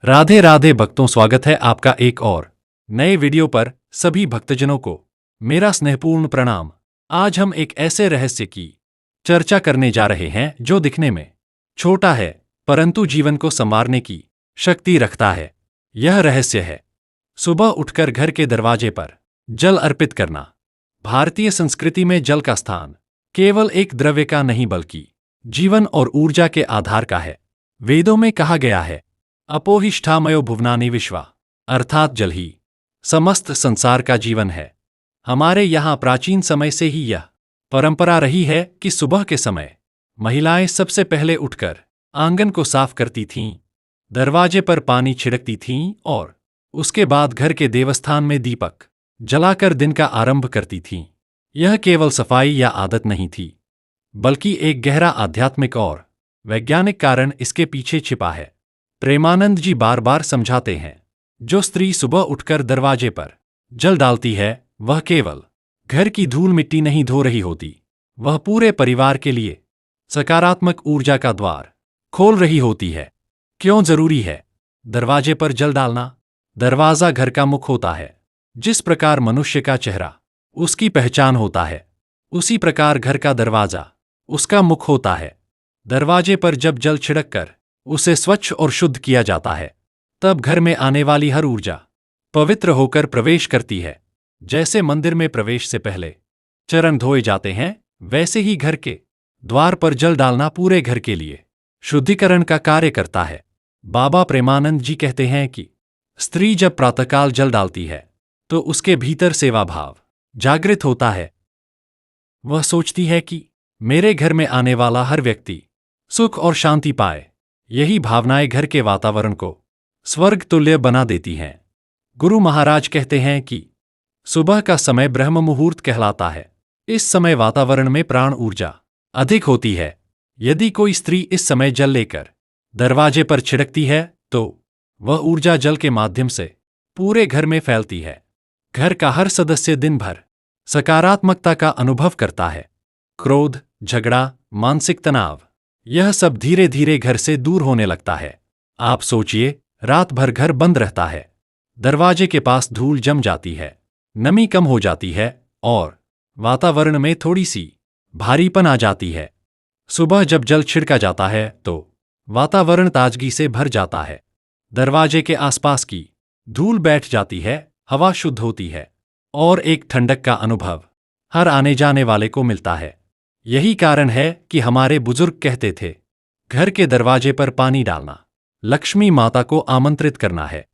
राधे राधे भक्तों, स्वागत है आपका एक और नए वीडियो पर। सभी भक्तजनों को मेरा स्नेहपूर्ण प्रणाम। आज हम एक ऐसे रहस्य की चर्चा करने जा रहे हैं जो दिखने में छोटा है परंतु जीवन को संवारने की शक्ति रखता है। यह रहस्य है सुबह उठकर घर के दरवाजे पर जल अर्पित करना। भारतीय संस्कृति में जल का स्थान केवल एक द्रव्य का नहीं बल्कि जीवन और ऊर्जा के आधार का है। वेदों में कहा गया है, अपोहिष्ठामयो भुवनानि विश्वा, अर्थात जल ही समस्त संसार का जीवन है। हमारे यहाँ प्राचीन समय से ही यह परंपरा रही है कि सुबह के समय महिलाएं सबसे पहले उठकर आंगन को साफ करती थीं, दरवाजे पर पानी छिड़कती थीं और उसके बाद घर के देवस्थान में दीपक जलाकर दिन का आरंभ करती थीं। यह केवल सफाई या आदत नहीं थी, बल्कि एक गहरा आध्यात्मिक और वैज्ञानिक कारण इसके पीछे छिपा है। प्रेमानंद जी बार बार समझाते हैं, जो स्त्री सुबह उठकर दरवाजे पर जल डालती है वह केवल घर की धूल मिट्टी नहीं धो रही होती, वह पूरे परिवार के लिए सकारात्मक ऊर्जा का द्वार खोल रही होती है। क्यों जरूरी है दरवाजे पर जल डालना? दरवाजा घर का मुख होता है। जिस प्रकार मनुष्य का चेहरा उसकी पहचान होता है, उसी प्रकार घर का दरवाजा उसका मुख होता है। दरवाजे पर जब जल छिड़क कर उसे स्वच्छ और शुद्ध किया जाता है, तब घर में आने वाली हर ऊर्जा पवित्र होकर प्रवेश करती है। जैसे मंदिर में प्रवेश से पहले चरण धोए जाते हैं, वैसे ही घर के द्वार पर जल डालना पूरे घर के लिए शुद्धिकरण का कार्य करता है। बाबा प्रेमानंद जी कहते हैं कि स्त्री जब प्रातःकाल जल डालती है तो उसके भीतर सेवा भाव जागृत होता है। वह सोचती है कि मेरे घर में आने वाला हर व्यक्ति सुख और शांति पाए। यही भावनाएं घर के वातावरण को स्वर्ग तुल्य बना देती हैं। गुरु महाराज कहते हैं कि सुबह का समय ब्रह्म मुहूर्त कहलाता है। इस समय वातावरण में प्राण ऊर्जा अधिक होती है। यदि कोई स्त्री इस समय जल लेकर दरवाजे पर छिड़कती है तो वह ऊर्जा जल के माध्यम से पूरे घर में फैलती है। घर का हर सदस्य दिन भर सकारात्मकता का अनुभव करता है। क्रोध, झगड़ा, मानसिक तनाव, यह सब धीरे धीरे घर से दूर होने लगता है। आप सोचिए, रात भर घर बंद रहता है, दरवाजे के पास धूल जम जाती है, नमी कम हो जाती है और वातावरण में थोड़ी सी भारीपन आ जाती है। सुबह जब जल छिड़का जाता है तो वातावरण ताजगी से भर जाता है। दरवाजे के आसपास की धूल बैठ जाती है, हवा शुद्ध होती है और एक ठंडक का अनुभव हर आने जाने वाले को मिलता है। यही कारण है कि हमारे बुजुर्ग कहते थे, घर के दरवाजे पर पानी डालना लक्ष्मी माता को आमंत्रित करना है।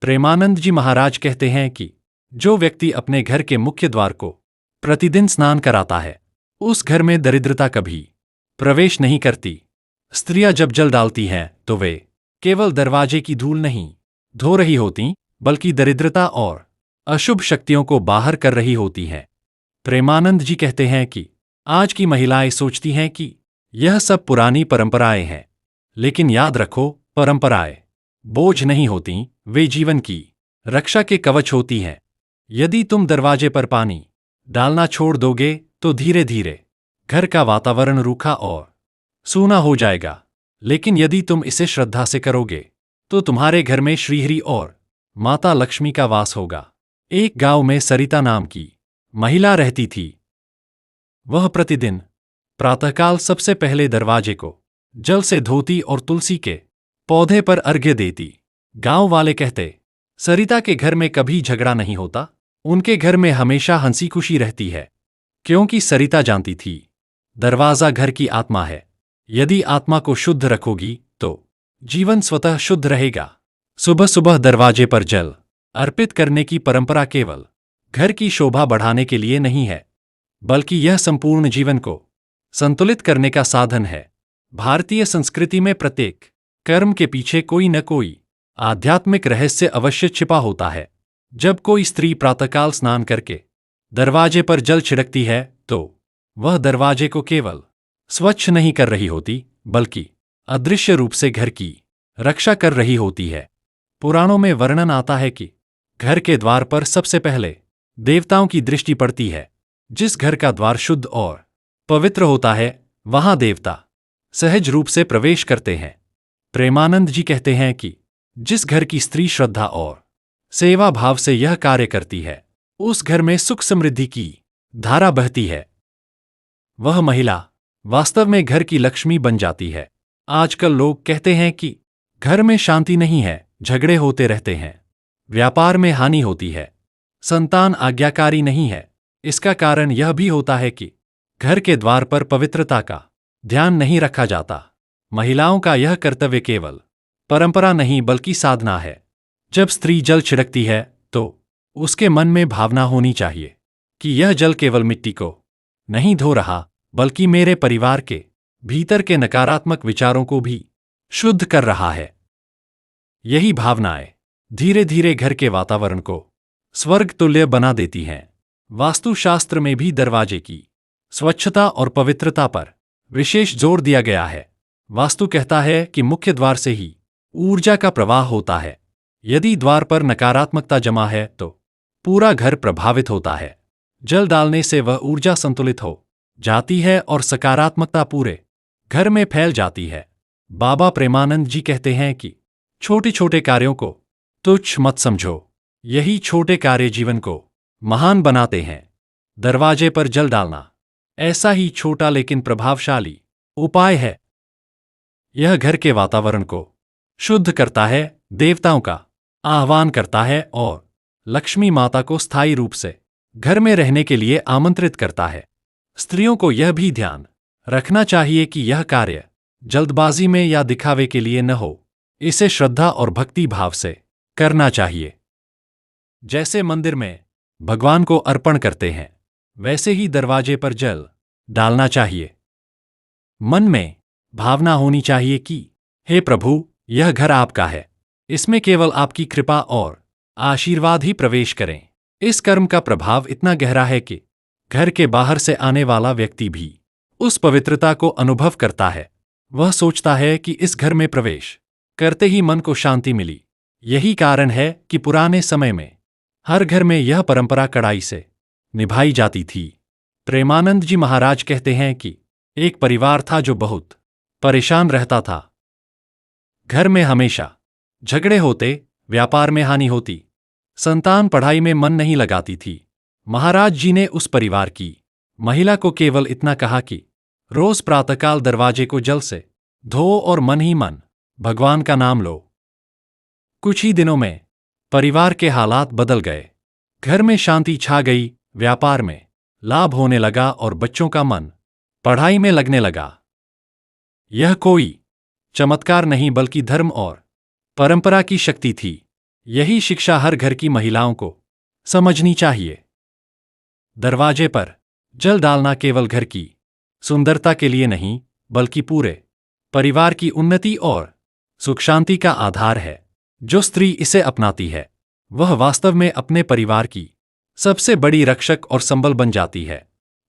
प्रेमानंद जी महाराज कहते हैं कि जो व्यक्ति अपने घर के मुख्य द्वार को प्रतिदिन स्नान कराता है, उस घर में दरिद्रता कभी प्रवेश नहीं करती। स्त्रियां जब जल डालती हैं तो वे केवल दरवाजे की धूल नहीं धो रही होती, बल्कि दरिद्रता और अशुभ शक्तियों को बाहर कर रही होती हैं। प्रेमानंद जी कहते हैं कि आज की महिलाएं सोचती हैं कि यह सब पुरानी परंपराएं हैं, लेकिन याद रखो, परंपराएं बोझ नहीं होती, वे जीवन की रक्षा के कवच होती हैं। यदि तुम दरवाजे पर पानी डालना छोड़ दोगे तो धीरे धीरे घर का वातावरण रूखा और सूना हो जाएगा, लेकिन यदि तुम इसे श्रद्धा से करोगे तो तुम्हारे घर में श्रीहरि और माता लक्ष्मी का वास होगा। एक गांव में सरिता नाम की महिला रहती थी। वह प्रतिदिन प्रातःकाल सबसे पहले दरवाजे को जल से धोती और तुलसी के पौधे पर अर्घ्य देती। गांव वाले कहते, सरिता के घर में कभी झगड़ा नहीं होता, उनके घर में हमेशा हंसी खुशी रहती है। क्योंकि सरिता जानती थी, दरवाजा घर की आत्मा है। यदि आत्मा को शुद्ध रखोगी तो जीवन स्वतः शुद्ध रहेगा। सुबह सुबह दरवाजे पर जल अर्पित करने की परंपरा केवल घर की शोभा बढ़ाने के लिए नहीं है, बल्कि यह संपूर्ण जीवन को संतुलित करने का साधन है। भारतीय संस्कृति में प्रत्येक कर्म के पीछे कोई न कोई आध्यात्मिक रहस्य अवश्य छिपा होता है। जब कोई स्त्री प्रातःकाल स्नान करके दरवाजे पर जल छिड़कती है तो वह दरवाजे को केवल स्वच्छ नहीं कर रही होती, बल्कि अदृश्य रूप से घर की रक्षा कर रही होती है। पुराणों में वर्णन आता है कि घर के द्वार पर सबसे पहले देवताओं की दृष्टि पड़ती है। जिस घर का द्वार शुद्ध और पवित्र होता है, वहां देवता सहज रूप से प्रवेश करते हैं। प्रेमानंद जी कहते हैं कि जिस घर की स्त्री श्रद्धा और सेवा भाव से यह कार्य करती है, उस घर में सुख समृद्धि की धारा बहती है। वह महिला वास्तव में घर की लक्ष्मी बन जाती है। आजकल लोग कहते हैं कि घर में शांति नहीं है, झगड़े होते रहते हैं, व्यापार में हानि होती है, संतान आज्ञाकारी नहीं है। इसका कारण यह भी होता है कि घर के द्वार पर पवित्रता का ध्यान नहीं रखा जाता। महिलाओं का यह कर्तव्य केवल परंपरा नहीं बल्कि साधना है। जब स्त्री जल छिड़कती है तो उसके मन में भावना होनी चाहिए कि यह जल केवल मिट्टी को नहीं धो रहा, बल्कि मेरे परिवार के भीतर के नकारात्मक विचारों को भी शुद्ध कर रहा है। यही भावनाएं धीरे धीरे घर के वातावरण को स्वर्ग तुल्य बना देती हैं। वास्तुशास्त्र में भी दरवाजे की स्वच्छता और पवित्रता पर विशेष जोर दिया गया है। वास्तु कहता है कि मुख्य द्वार से ही ऊर्जा का प्रवाह होता है। यदि द्वार पर नकारात्मकता जमा है तो पूरा घर प्रभावित होता है। जल डालने से वह ऊर्जा संतुलित हो जाती है और सकारात्मकता पूरे घर में फैल जाती है। बाबा प्रेमानंद जी कहते हैं कि छोटे छोटे कार्यों को तुच्छ मत समझो, यही छोटे कार्य जीवन को महान बनाते हैं। दरवाजे पर जल डालना ऐसा ही छोटा लेकिन प्रभावशाली उपाय है। यह घर के वातावरण को शुद्ध करता है, देवताओं का आह्वान करता है और लक्ष्मी माता को स्थायी रूप से घर में रहने के लिए आमंत्रित करता है। स्त्रियों को यह भी ध्यान रखना चाहिए कि यह कार्य जल्दबाजी में या दिखावे के लिए न हो। इसे श्रद्धा और भक्ति भाव से करना चाहिए। जैसे मंदिर में भगवान को अर्पण करते हैं, वैसे ही दरवाजे पर जल डालना चाहिए। मन में भावना होनी चाहिए कि हे प्रभु, यह घर आपका है, इसमें केवल आपकी कृपा और आशीर्वाद ही प्रवेश करें। इस कर्म का प्रभाव इतना गहरा है कि घर के बाहर से आने वाला व्यक्ति भी उस पवित्रता को अनुभव करता है। वह सोचता है कि इस घर में प्रवेश करते ही मन को शांति मिली। यही कारण है कि पुराने समय में हर घर में यह परंपरा कड़ाई से निभाई जाती थी। प्रेमानंद जी महाराज कहते हैं कि एक परिवार था जो बहुत परेशान रहता था। घर में हमेशा झगड़े होते, व्यापार में हानि होती, संतान पढ़ाई में मन नहीं लगाती थी। महाराज जी ने उस परिवार की महिला को केवल इतना कहा कि रोज प्रातःकाल दरवाजे को जल से धो और मन ही मन भगवान का नाम लो। कुछ ही दिनों में परिवार के हालात बदल गए। घर में शांति छा गई, व्यापार में लाभ होने लगा और बच्चों का मन पढ़ाई में लगने लगा। यह कोई चमत्कार नहीं बल्कि धर्म और परंपरा की शक्ति थी। यही शिक्षा हर घर की महिलाओं को समझनी चाहिए। दरवाजे पर जल डालना केवल घर की सुंदरता के लिए नहीं, बल्कि पूरे परिवार की उन्नति और सुख शांति का आधार है। जो स्त्री इसे अपनाती है, वह वास्तव में अपने परिवार की सबसे बड़ी रक्षक और संबल बन जाती है।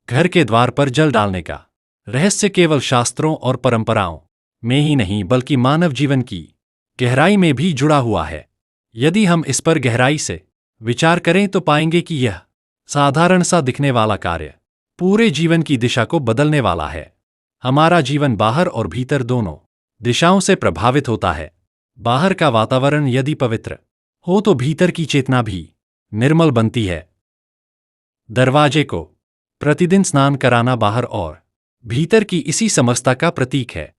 घर के द्वार पर जल डालने का रहस्य केवल शास्त्रों और परंपराओं में ही नहीं, बल्कि मानव जीवन की गहराई में भी जुड़ा हुआ है। यदि हम इस पर गहराई से विचार करें तो पाएंगे कि यह साधारण सा दिखने वाला कार्य पूरे जीवन की दिशा को बदलने वाला है। हमारा जीवन बाहर और भीतर दोनों दिशाओं से प्रभावित होता है। बाहर का वातावरण यदि पवित्र हो तो भीतर की चेतना भी निर्मल बनती है। दरवाजे को प्रतिदिन स्नान कराना बाहर और भीतर की इसी समरसता का प्रतीक है।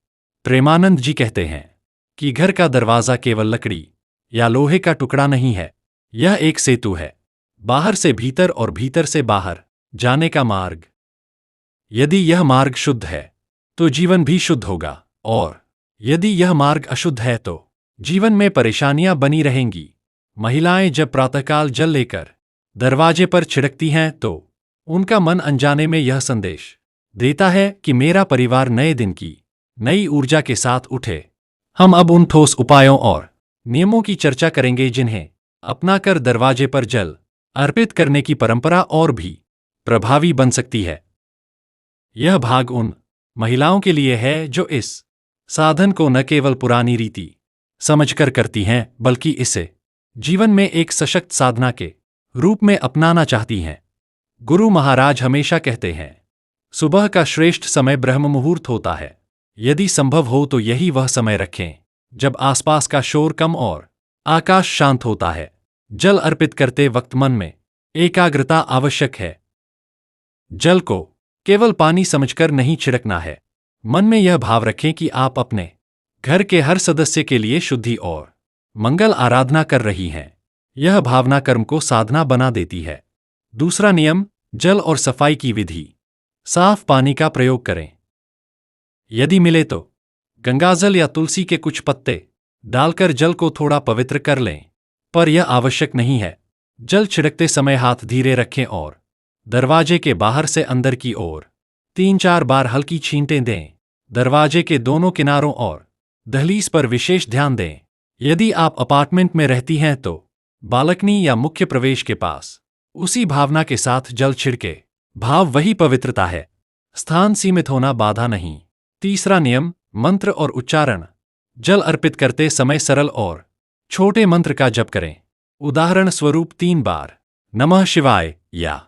प्रेमानंद जी कहते हैं कि घर का दरवाजा केवल लकड़ी या लोहे का टुकड़ा नहीं है, यह एक सेतु है, बाहर से भीतर और भीतर से बाहर जाने का मार्ग। यदि यह मार्ग शुद्ध है तो जीवन भी शुद्ध होगा, और यदि यह मार्ग अशुद्ध है तो जीवन में परेशानियां बनी रहेंगी। महिलाएं जब प्रातःकाल जल लेकर दरवाजे पर छिड़कती हैं तो उनका मन अनजाने में यह संदेश देता है कि मेरा परिवार नए दिन की नई ऊर्जा के साथ उठे। हम अब उन ठोस उपायों और नियमों की चर्चा करेंगे जिन्हें अपनाकर दरवाजे पर जल अर्पित करने की परंपरा और भी प्रभावी बन सकती है। यह भाग उन महिलाओं के लिए है जो इस साधन को न केवल पुरानी रीति समझकर करती हैं, बल्कि इसे जीवन में एक सशक्त साधना के रूप में अपनाना चाहती हैं। गुरु महाराज हमेशा कहते हैं, सुबह का श्रेष्ठ समय ब्रह्म मुहूर्त होता है। यदि संभव हो तो यही वह समय रखें जब आसपास का शोर कम और आकाश शांत होता है। जल अर्पित करते वक्त मन में एकाग्रता आवश्यक है। जल को केवल पानी समझकर नहीं छिड़कना है। मन में यह भाव रखें कि आप अपने घर के हर सदस्य के लिए शुद्धि और मंगल आराधना कर रही हैं। यह भावना कर्म को साधना बना देती है। दूसरा नियम, जल और सफाई की विधि। साफ पानी का प्रयोग करें। यदि मिले तो गंगाजल या तुलसी के कुछ पत्ते डालकर जल को थोड़ा पवित्र कर लें, पर यह आवश्यक नहीं है। जल छिड़कते समय हाथ धीरे रखें और दरवाजे के बाहर से अंदर की ओर 3-4 बार हल्की छींटें दें। दरवाजे के दोनों किनारों और दहलीज पर विशेष ध्यान दें। यदि आप अपार्टमेंट में रहती हैं तो बालकनी या मुख्य प्रवेश के पास उसी भावना के साथ जल छिड़के। भाव वही पवित्रता है। स्थान सीमित होना बाधा नहीं। तीसरा नियम, मंत्र और उच्चारण। जल अर्पित करते समय सरल और छोटे मंत्र का जप करें। उदाहरण स्वरूप 3 बार नमः शिवाय या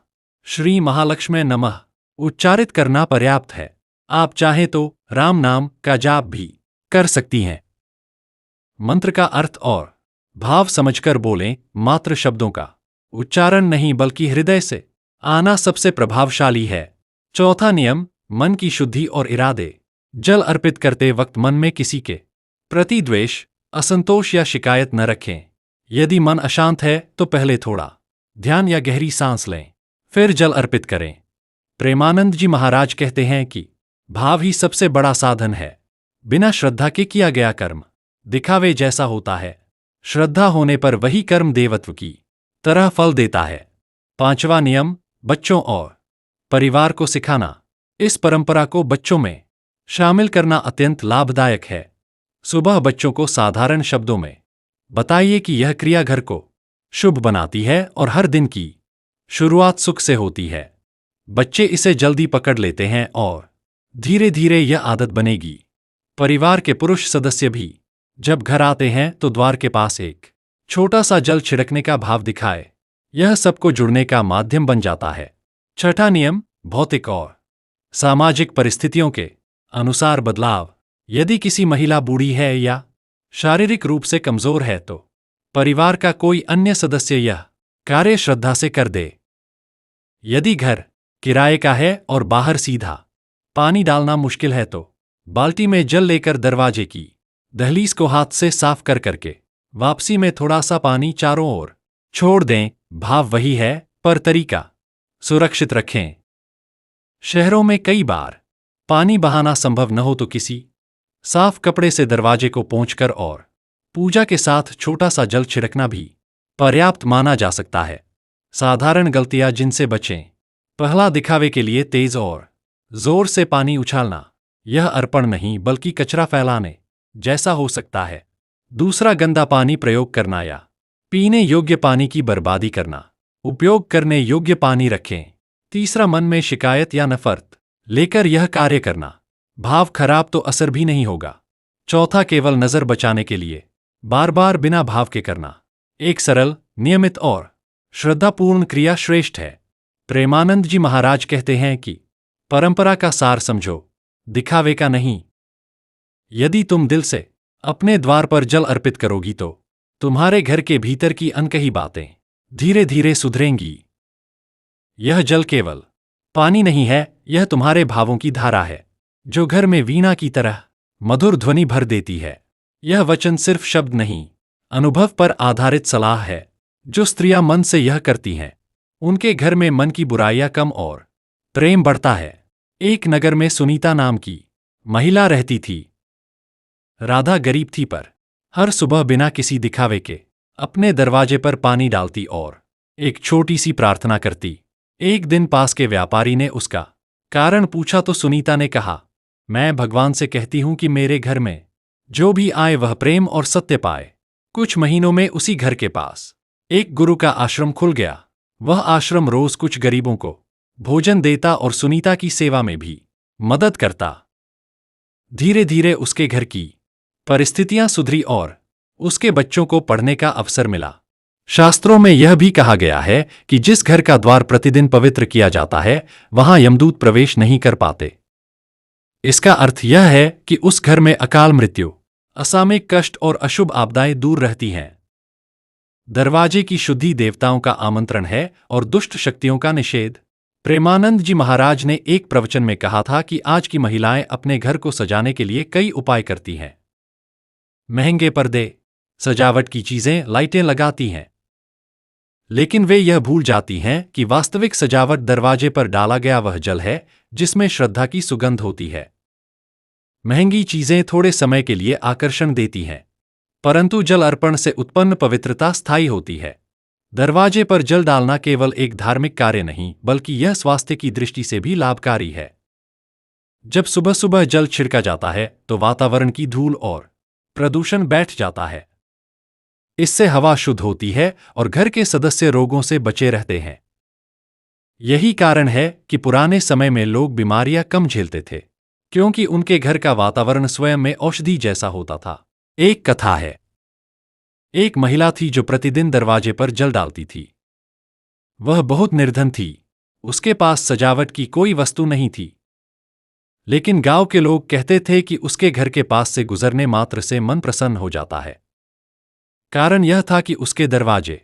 श्री महालक्ष्मी नमः उच्चारित करना पर्याप्त है। आप चाहें तो राम नाम का जाप भी कर सकती हैं। मंत्र का अर्थ और भाव समझकर बोलें, मात्र शब्दों का उच्चारण नहीं बल्कि हृदय से आना सबसे प्रभावशाली है। चौथा नियम, मन की शुद्धि और इरादे। जल अर्पित करते वक्त मन में किसी के प्रति द्वेष, असंतोष या शिकायत न रखें। यदि मन अशांत है तो पहले थोड़ा ध्यान या गहरी सांस लें, फिर जल अर्पित करें। प्रेमानंद जी महाराज कहते हैं कि भाव ही सबसे बड़ा साधन है। बिना श्रद्धा के किया गया कर्म दिखावे जैसा होता है। श्रद्धा होने पर वही कर्म देवत्व की तरह फल देता है। पांचवा नियम, बच्चों और परिवार को सिखाना। इस परंपरा को बच्चों में शामिल करना अत्यंत लाभदायक है। सुबह बच्चों को साधारण शब्दों में बताइए कि यह क्रिया घर को शुभ बनाती है और हर दिन की शुरुआत सुख से होती है। बच्चे इसे जल्दी पकड़ लेते हैं और धीरे धीरे यह आदत बनेगी। परिवार के पुरुष सदस्य भी जब घर आते हैं तो द्वार के पास एक छोटा सा जल छिड़कने का भाव दिखाए। यह सबको जुड़ने का माध्यम बन जाता है। छठा नियम, भौतिक और सामाजिक परिस्थितियों के अनुसार बदलाव। यदि किसी महिला बूढ़ी है या शारीरिक रूप से कमजोर है तो परिवार का कोई अन्य सदस्य यह कार्य श्रद्धा से कर दे। यदि घर किराए का है और बाहर सीधा पानी डालना मुश्किल है तो बाल्टी में जल लेकर दरवाजे की दहलीज को हाथ से साफ कर करके वापसी में थोड़ा सा पानी चारों ओर छोड़ दें। भाव वही है पर तरीका सुरक्षित रखें। शहरों में कई बार पानी बहाना संभव न हो तो किसी साफ कपड़े से दरवाजे को पोंछकर और पूजा के साथ छोटा सा जल छिड़कना भी पर्याप्त माना जा सकता है। साधारण गलतियां जिनसे बचें। पहला, दिखावे के लिए तेज और जोर से पानी उछालना। यह अर्पण नहीं बल्कि कचरा फैलाने जैसा हो सकता है। दूसरा, गंदा पानी प्रयोग करना या पीने योग्य पानी की बर्बादी करना। उपयोग करने योग्य पानी रखें। तीसरा, मन में शिकायत या नफरत लेकर यह कार्य करना। भाव खराब तो असर भी नहीं होगा। चौथा, केवल नजर बचाने के लिए बार बार बिना भाव के करना। एक सरल, नियमित और श्रद्धापूर्ण क्रिया श्रेष्ठ है। प्रेमानंद जी महाराज कहते हैं कि परंपरा का सार समझो, दिखावे का नहीं। यदि तुम दिल से अपने द्वार पर जल अर्पित करोगी तो तुम्हारे घर के भीतर की अनकही बातें धीरे धीरे सुधरेंगी। यह जल केवल पानी नहीं है, यह तुम्हारे भावों की धारा है जो घर में वीणा की तरह मधुर ध्वनि भर देती है। यह वचन सिर्फ शब्द नहीं, अनुभव पर आधारित सलाह है। जो स्त्रियां मन से यह करती हैं उनके घर में मन की बुराइयां कम और प्रेम बढ़ता है। एक नगर में सुनीता नाम की महिला रहती थी। राधा गरीब थी पर हर सुबह बिना किसी दिखावे के अपने दरवाजे पर पानी डालती और एक छोटी सी प्रार्थना करती। एक दिन पास के व्यापारी ने उसका कारण पूछा तो सुनीता ने कहा, मैं भगवान से कहती हूं कि मेरे घर में जो भी आए वह प्रेम और सत्य पाए। कुछ महीनों में उसी घर के पास एक गुरु का आश्रम खुल गया। वह आश्रम रोज कुछ गरीबों को भोजन देता और सुनीता की सेवा में भी मदद करता। धीरे धीरे उसके घर की परिस्थितियां सुधरी और उसके बच्चों को पढ़ने का अवसर मिला। शास्त्रों में यह भी कहा गया है कि जिस घर का द्वार प्रतिदिन पवित्र किया जाता है वहां यमदूत प्रवेश नहीं कर पाते। इसका अर्थ यह है कि उस घर में अकाल मृत्यु, असामयिक कष्ट और अशुभ आपदाएं दूर रहती हैं। दरवाजे की शुद्धि देवताओं का आमंत्रण है और दुष्ट शक्तियों का निषेध। प्रेमानंद जी महाराज ने एक प्रवचन में कहा था कि आज की महिलाएं अपने घर को सजाने के लिए कई उपाय करती हैं। महंगे पर्दे, सजावट की चीजें, लाइटें लगाती हैं। लेकिन वे यह भूल जाती हैं कि वास्तविक सजावट दरवाजे पर डाला गया वह जल है जिसमें श्रद्धा की सुगंध होती है। महंगी चीजें थोड़े समय के लिए आकर्षण देती हैं, परंतु जल अर्पण से उत्पन्न पवित्रता स्थायी होती है। दरवाजे पर जल डालना केवल एक धार्मिक कार्य नहीं, बल्कि यह स्वास्थ्य की दृष्टि से भी लाभकारी है। जब सुबह सुबह जल छिड़का जाता है तो वातावरण की धूल और प्रदूषण बैठ जाता है। इससे हवा शुद्ध होती है और घर के सदस्य रोगों से बचे रहते हैं। यही कारण है कि पुराने समय में लोग बीमारियां कम झेलते थे, क्योंकि उनके घर का वातावरण स्वयं में औषधि जैसा होता था। एक कथा है। एक महिला थी जो प्रतिदिन दरवाजे पर जल डालती थी। वह बहुत निर्धन थी, उसके पास सजावट की कोई वस्तु नहीं थी। लेकिन गांव के लोग कहते थे कि उसके घर के पास से गुजरने मात्र से मन प्रसन्न हो जाता है। कारण यह था कि उसके दरवाजे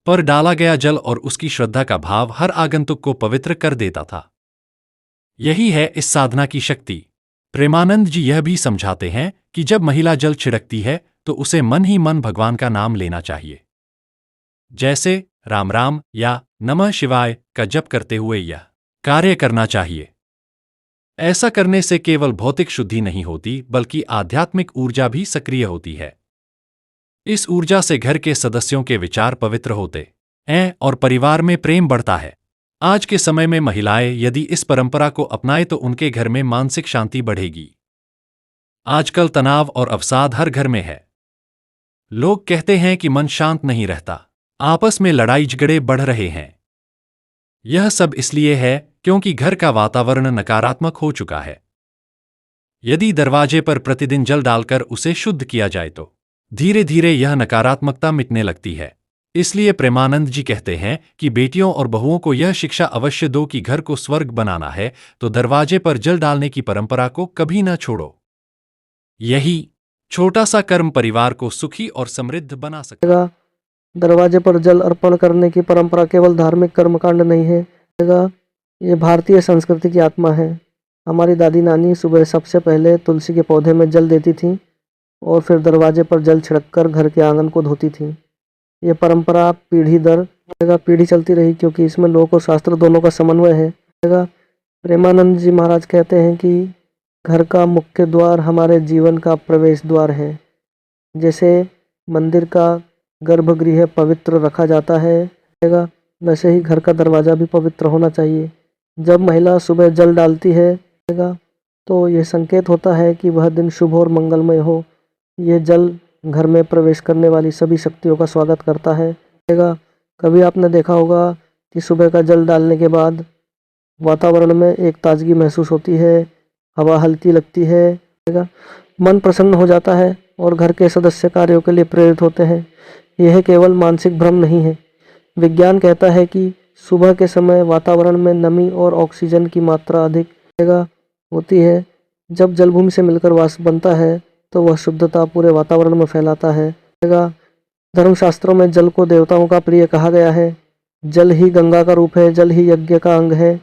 पर डाला गया जल और उसकी श्रद्धा का भाव हर आगंतुक को पवित्र कर देता था। यही है इस साधना की शक्ति। प्रेमानंद जी यह भी समझाते हैं कि जब महिला जल छिड़कती है तो उसे मन ही मन भगवान का नाम लेना चाहिए, जैसे राम राम या नमः शिवाय का जप करते हुए यह कार्य करना चाहिए। ऐसा करने से केवल भौतिक शुद्धि नहीं होती, बल्कि आध्यात्मिक ऊर्जा भी सक्रिय होती है। इस ऊर्जा से घर के सदस्यों के विचार पवित्र होते हैं और परिवार में प्रेम बढ़ता है। आज के समय में महिलाएं यदि इस परंपरा को अपनाएं तो उनके घर में मानसिक शांति बढ़ेगी। आजकल तनाव और अवसाद हर घर में है। लोग कहते हैं कि मन शांत नहीं रहता, आपस में लड़ाई झगड़े बढ़ रहे हैं। यह सब इसलिए है क्योंकि घर का वातावरण नकारात्मक हो चुका है। यदि दरवाजे पर प्रतिदिन जल डालकर उसे शुद्ध किया जाए तो धीरे धीरे यह नकारात्मकता मिटने लगती है। इसलिए प्रेमानंद जी कहते हैं कि बेटियों और बहुओं को यह शिक्षा अवश्य दो कि घर को स्वर्ग बनाना है तो दरवाजे पर जल डालने की परंपरा को कभी न छोड़ो। यही छोटा सा कर्म परिवार को सुखी और समृद्ध बना सकेगा। दरवाजे पर जल अर्पण करने की परंपरा केवल धार्मिक कर्मकांड नहीं है, ये भारतीय संस्कृति की आत्मा है। हमारी दादी नानी सुबह सबसे पहले तुलसी के पौधे में जल देती थीं और फिर दरवाजे पर जल छिड़ककर घर के आंगन को धोती थीं। ये परंपरा पीढ़ी दर पीढ़ी चलती रही क्योंकि इसमें लोक और शास्त्र दोनों का समन्वय है। प्रेमानंद जी महाराज कहते हैं कि घर का मुख्य द्वार हमारे जीवन का प्रवेश द्वार है। जैसे मंदिर का गर्भगृह पवित्र रखा जाता है, वैसे ही घर का दरवाज़ा भी पवित्र होना चाहिए। जब महिला सुबह जल डालती है तो यह संकेत होता है कि वह दिन शुभ और मंगलमय हो। ये जल घर में प्रवेश करने वाली सभी शक्तियों का स्वागत करता है। कभी आपने देखा होगा कि सुबह का जल डालने के बाद वातावरण में एक ताजगी महसूस होती है, हवा हल्की लगती है, मन प्रसन्न हो जाता है और घर के सदस्य कार्यों के लिए प्रेरित होते हैं। यह केवल मानसिक भ्रम नहीं है। विज्ञान कहता है कि सुबह के समय वातावरण में नमी और ऑक्सीजन की मात्रा अधिक होती है। जब जलभूमि से मिलकर वाष्प बनता है तो वह शुद्धता पूरे वातावरण में फैलाता है। धर्मशास्त्रों में जल को देवताओं का प्रिय कहा गया है। जल ही गंगा का रूप है, जल ही यज्ञ का अंग है,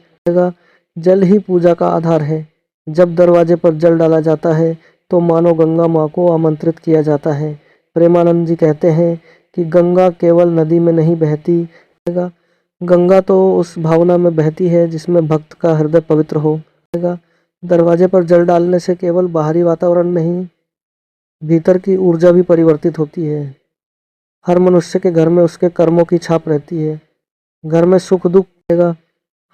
जल ही पूजा का आधार है। जब दरवाजे पर जल डाला जाता है तो मानो गंगा माँ को आमंत्रित किया जाता है। प्रेमानंद जी कहते हैं कि गंगा केवल नदी में नहीं बहती, गंगा तो उस भावना में बहती है जिसमें भक्त का हृदय पवित्र हो। दरवाजे पर जल डालने से केवल बाहरी वातावरण नहीं, भीतर की ऊर्जा भी परिवर्तित होती है। हर मनुष्य के घर में उसके कर्मों की छाप रहती है। घर में सुख दुख,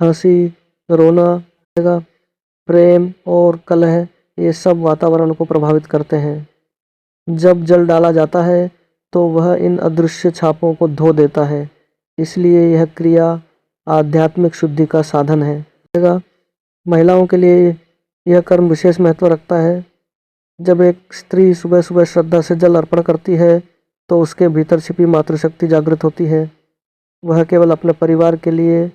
हंसी रोना, प्रेम और कलह, ये सब वातावरण को प्रभावित करते हैं। जब जल डाला जाता है तो वह इन अदृश्य छापों को धो देता है। इसलिए यह क्रिया आध्यात्मिक शुद्धि का साधन है। महिलाओं के लिए यह कर्म विशेष महत्व रखता है। जब एक स्त्री सुबह सुबह श्रद्धा से जल अर्पण करती है तो उसके भीतर छिपी मातृशक्ति जागृत होती है। वह केवल अपने परिवार के लिए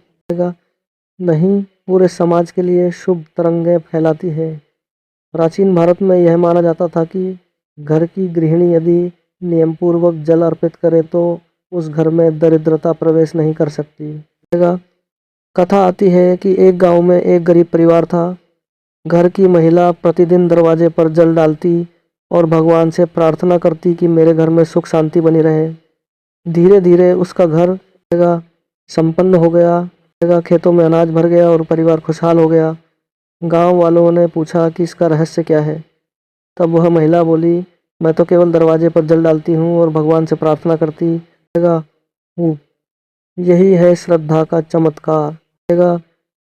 नहीं, पूरे समाज के लिए शुभ तरंगें फैलाती है। प्राचीन भारत में यह माना जाता था कि घर की गृहिणी यदि नियमपूर्वक जल अर्पित करे तो उस घर में दरिद्रता प्रवेश नहीं कर सकती। कथा आती है कि एक गांव में एक गरीब परिवार था। घर की महिला प्रतिदिन दरवाजे पर जल डालती और भगवान से प्रार्थना करती कि मेरे घर में सुख शांति बनी रहे। धीरे धीरे उसका घर संपन्न हो गया, खेतों में अनाज भर गया और परिवार खुशहाल हो गया। गांव वालों ने पूछा कि इसका रहस्य क्या है। तब वह महिला बोली, मैं तो केवल दरवाजे पर जल डालती हूँ और भगवान से प्रार्थना करती हूँ। यही है श्रद्धा का चमत्कार।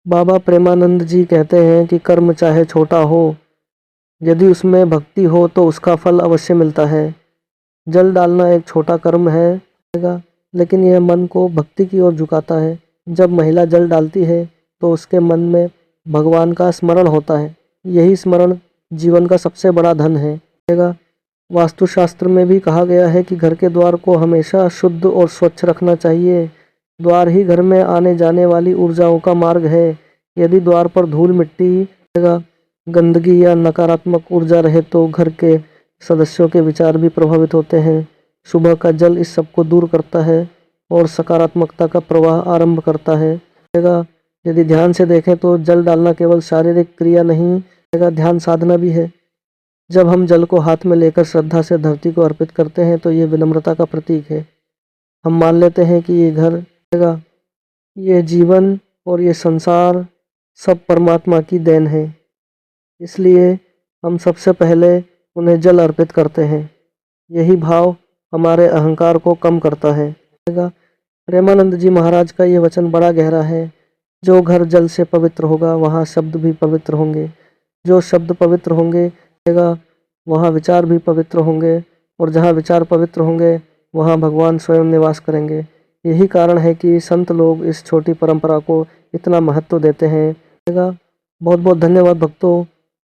बाबा प्रेमानंद जी कहते हैं कि कर्म चाहे छोटा हो, यदि उसमें भक्ति हो तो उसका फल अवश्य मिलता है। जल डालना एक छोटा कर्म है, लेकिन यह मन को भक्ति की ओर झुकाता है। जब महिला जल डालती है तो उसके मन में भगवान का स्मरण होता है। यही स्मरण जीवन का सबसे बड़ा धन है। वास्तुशास्त्र में भी कहा गया है कि घर के द्वार को हमेशा शुद्ध और स्वच्छ रखना चाहिए। द्वार ही घर में आने जाने वाली ऊर्जाओं का मार्ग है। यदि द्वार पर धूल मिट्टी, गंदगी या नकारात्मक ऊर्जा रहे तो घर के सदस्यों के विचार भी प्रभावित होते हैं। सुबह का जल इस सब को दूर करता है और सकारात्मकता का प्रवाह आरंभ करता है। यदि ध्यान से देखें तो जल डालना केवल शारीरिक क्रिया नहीं, ध्यान साधना भी है। जब हम जल को हाथ में लेकर श्रद्धा से धरती को अर्पित करते हैं तो ये विनम्रता का प्रतीक है। हम मान लेते हैं कि ये घर, ये जीवन और ये संसार सब परमात्मा की देन है, इसलिए हम सबसे पहले उन्हें जल अर्पित करते हैं। यही भाव हमारे अहंकार को कम करता है। प्रेमानंद जी महाराज का ये वचन बड़ा गहरा है। जो घर जल से पवित्र होगा वहाँ शब्द भी पवित्र होंगे। जो शब्द पवित्र होंगे वहाँ विचार भी पवित्र होंगे, और जहाँ विचार पवित्र होंगे वहाँ भगवान स्वयं निवास करेंगे। यही कारण है कि संत लोग इस छोटी परंपरा को इतना महत्व देते हैं। बहुत बहुत धन्यवाद भक्तों,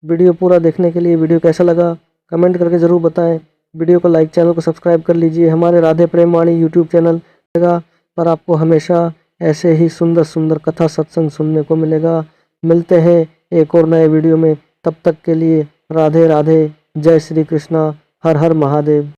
वीडियो पूरा देखने के लिए। वीडियो कैसा लगा कमेंट करके ज़रूर बताएं। वीडियो को लाइक, चैनल को सब्सक्राइब कर लीजिए। हमारे राधे प्रेम वाणी यूट्यूब चैनल पर आपको हमेशा ऐसे ही सुंदर सुंदर कथा सत्संग सुनने को मिलेगा। मिलते हैं एक और नए वीडियो में, तब तक के लिए राधे राधे, जय श्री कृष्णा, हर हर महादेव।